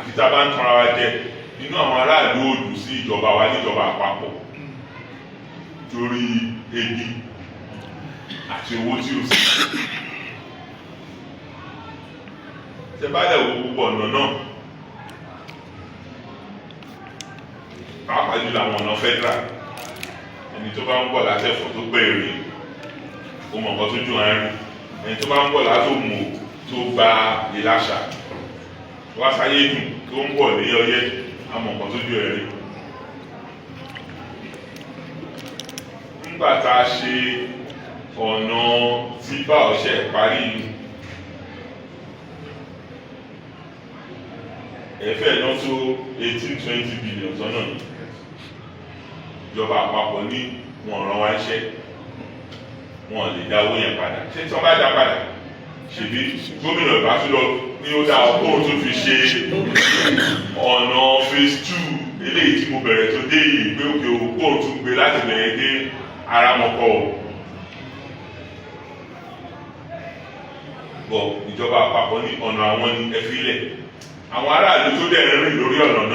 àfi tá a bá ń tanra wa jẹ inú àwọn aráàlú ò dùn sí ìjọba wa níjọba àpapọ̀ torí ebi àti owó tí ó sì tẹ bá dẹ̀ wo gbogbo ọ̀nà náà pàápàá jùlọ àwọn ọ̀nà federal ẹni tó bá ń bọ̀ látẹ̀fọ̀ tó gbé èrè ó mọ̀ nǹkan tó jù àárín ẹni tó bá ń bọ̀ látòmù tó gba Ìlàṣà wá sáyé dùn tó ń bọ̀ ní Ọ̀yẹ́ á mọ̀ nǹkan tó jù ẹ̀rí. nígbà tá a ṣe ọ̀nà tí bá ọ̀ṣẹ́ parí ẹ̀fẹ́ náà tó 18-20 billion sọ́nà yìí ìjọba àpapọ̀ ní wọn rán wá iṣẹ́ wọn lè dá owó yẹn padà ṣé tí wọ́n bá dá padà ṣèbí gómìnà ìbátúlọ ní ó dá ọgbọ́n tó fi ṣe ọ̀nà phase 2 eléyìí tí mo bẹ̀rẹ̀ tó dé yìí pé òkè òkú tún gbé láti bẹ̀rẹ̀ dé Aramọ̀kọ̀ bọ̀ ìjọba àpapọ̀ ní ọ̀nà àwọn ní ẹfílẹ̀ àwọn aráàlú tó dẹ̀ rìn lórí ọ̀nà náà